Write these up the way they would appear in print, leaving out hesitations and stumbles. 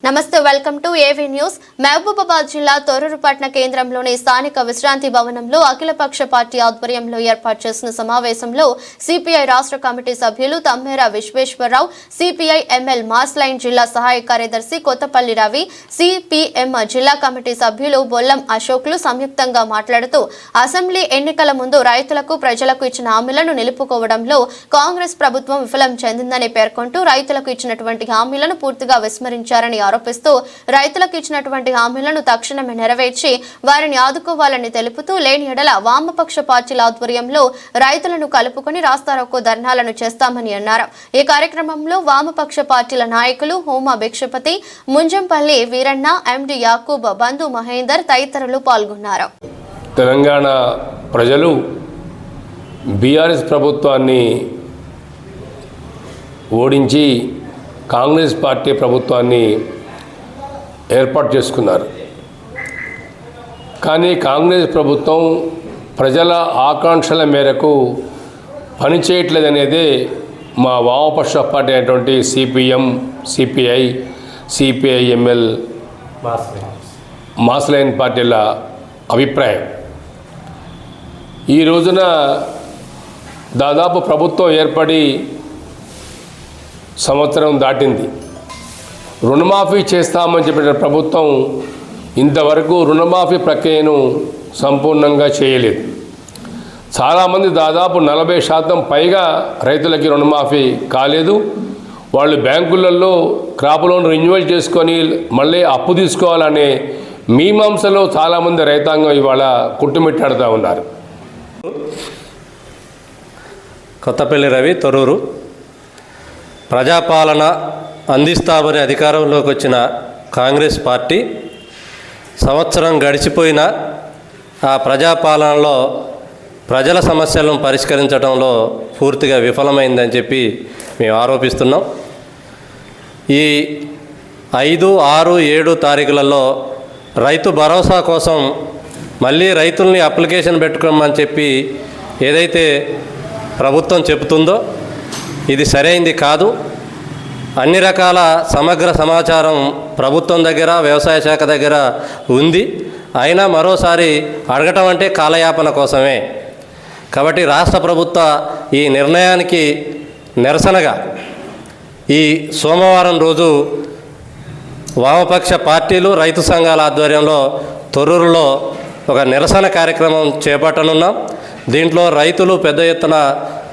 నమస్తే, welcome to AV news. Mahabubabad జిల్లా తొర్రూరు పట్టణ కేంద్రంలోని స్థానిక విశ్రాంతి భవనంలో అఖిలపక్ష పార్టీ ఆధ్వర్యంలో ఏర్పాటు చేసిన సమావేశంలో సిపిఐ రాష్ట్ర కమిటీ సభ్యులు తమ్మేర విశ్వేశ్వరరావు, సిపిఐ ఎంఎల్ మాస్లైన్ జిల్లా సహాయ కార్యదర్శి కొత్తపల్లి రవి, సిపిఎం జిల్లా కమిటీ సభ్యులు బొల్లం అశోక్లు సంయుక్తంగా మాట్లాడుతూ అసెంబ్లీ ఎన్నికల ముందు రైతులకు ప్రజలకు ఇచ్చిన హామీలను నిలుపుకోవడంలో కాంగ్రెస్ ప్రభుత్వం విఫలం చెందిందని పేర్కొంటూ రైతులకు ఇచ్చినటువంటి హామీలను పూర్తిగా విస్మరించారని ఆరోపిస్తూ రైతులకు ఇచ్చినటువంటి హామీలను తక్షణమే నెరవేర్చి వారిని ఆదుకోవాలని తెలుపుతూ లేని ఎడల వామపక్ష పార్టీల ఆధ్వర్యంలో రైతులను కలుపుకొని రాస్తారోకో ధర్నాలను చేస్తామని అన్నారు. ఈ కార్యక్రమంలో వామపక్ష పార్టీల నాయకులు హోమా భిక్షపతి, ముంజంపల్లి వీరన్న, ఎండి యాకూబ్, బంధు మహేందర్ తదితరులు పాల్గొన్నారు. తెలంగాణ ప్రజలు బీఆర్ఎస్ ప్రభుత్వాన్ని ఓడించి కాంగ్రెస్ పార్టీ ప్రభుత్వాన్ని ఏర్పాటు చేసుకున్నారు. కానీ కాంగ్రెస్ ప్రభుత్వం ప్రజల ఆకాంక్షల మేరకు పనిచేయట్లేదనేదే మా వామపక్ష పార్టీ అయినటువంటి సిపిఎం, సిపిఐ, సిపిఐఎంఎల్ మాస్లైన్ పార్టీల అభిప్రాయం. ఈ రోజున దాదాపు ప్రభుత్వం ఏర్పడి సంవత్సరం దాటింది. రుణమాఫీ చేస్తామని చెప్పిన ప్రభుత్వం ఇంతవరకు రుణమాఫీ ప్రక్రియను సంపూర్ణంగా చేయలేదు. చాలామంది దాదాపు 40% పైగా రైతులకి రుణమాఫీ కాలేదు. వాళ్ళు బ్యాంకులలో క్రాప్ లోన్ రెన్యువల్ చేసుకొని మళ్ళీ అప్పు తీసుకోవాలనే మీమాంసలో చాలామంది రైతాంగం ఇవాళ కుట్టుమిట్టాడుతూ ఉన్నారు. కొత్తపల్లి రవి, తొర్రూరు. ప్రజాపాలన అందిస్తామని అధికారంలోకి వచ్చిన కాంగ్రెస్ పార్టీ సంవత్సరం గడిచిపోయినా ఆ ప్రజాపాలనలో ప్రజల సమస్యలను పరిష్కరించడంలో పూర్తిగా విఫలమైందని చెప్పి మేము ఆరోపిస్తున్నాం. ఈ 5, 6, 7 తారీఖులలో రైతు భరోసా కోసం మళ్ళీ రైతుల్ని అప్లికేషన్ పెట్టుకోమని చెప్పి ఏదైతే ప్రభుత్వం చెబుతుందో ఇది సరైంది కాదు. అన్ని రకాల సమగ్ర సమాచారం ప్రభుత్వం దగ్గర, వ్యవసాయ శాఖ దగ్గర ఉంది. అయినా మరోసారి అడగటం అంటే కాలయాపన కోసమే. కాబట్టి రాష్ట్ర ప్రభుత్వ ఈ నిర్ణయానికి నిరసనగా ఈ సోమవారం రోజు వామపక్ష పార్టీలు, రైతు సంఘాల ఆధ్వర్యంలో తొర్రూరులో ఒక నిరసన కార్యక్రమం చేపట్టనున్నాం. దీంట్లో రైతులు పెద్ద ఎత్తున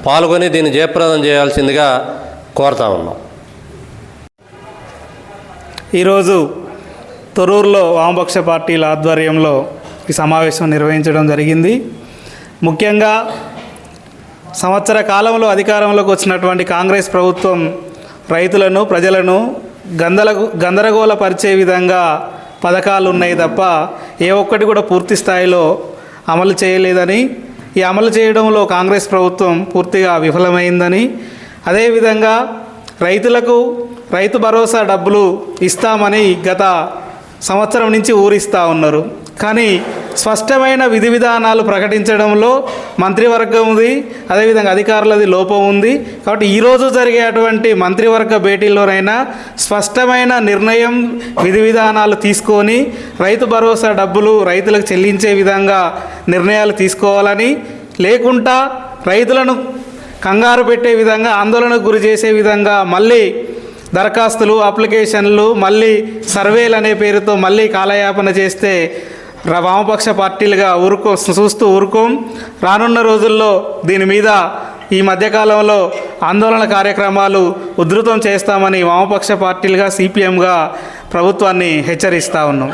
పాల్గొని దీన్ని జయప్రదం చేయాల్సిందిగా కోరుతా ఉన్నాం. ఈరోజు తొర్రూరులో వామపక్ష పార్టీల ఆధ్వర్యంలో ఈ సమావేశం నిర్వహించడం జరిగింది. ముఖ్యంగా సంవత్సర కాలంలో అధికారంలోకి వచ్చినటువంటి కాంగ్రెస్ ప్రభుత్వం రైతులను, ప్రజలను గందరగోళపరిచే విధంగా పథకాలు ఉన్నాయి తప్ప ఏ ఒక్కటి కూడా పూర్తి స్థాయిలో అమలు చేయలేదని, ఈ అమలు చేయడంలో కాంగ్రెస్ ప్రభుత్వం పూర్తిగా విఫలమైందని, అదేవిధంగా రైతులకు రైతు భరోసా డబ్బులు ఇస్తామని గత సంవత్సరం నుంచి ఊరిస్తూ ఉన్నారు. కానీ స్పష్టమైన విధి విధానాలు ప్రకటించడంలో మంత్రివర్గంది, అదేవిధంగా అధికారులది లోపం ఉంది. కాబట్టి ఈరోజు జరిగేటువంటి మంత్రివర్గ భేటీలోనైనా స్పష్టమైన నిర్ణయం, విధి విధానాలు తీసుకొని రైతు భరోసా డబ్బులు రైతులకు చెల్లించే విధంగా నిర్ణయాలు తీసుకోవాలని, లేకుండా రైతులను కంగారు పెట్టే విధంగా, ఆందోళనకు గురి చేసే విధంగా మళ్ళీ దరఖాస్తులు, అప్లికేషన్లు, మళ్ళీ సర్వేలు అనే పేరుతో మళ్ళీ కాలయాపన చేస్తే వామపక్ష పార్టీలుగా చూస్తూ ఊరుకోం. రానున్న రోజుల్లో దీని మీద ఈ మధ్యకాలంలో ఆందోళన కార్యక్రమాలు ఉధృతం చేస్తామని వామపక్ష పార్టీలుగా, సిపిఎంగా ప్రభుత్వాన్ని హెచ్చరిస్తూ ఉన్నాం.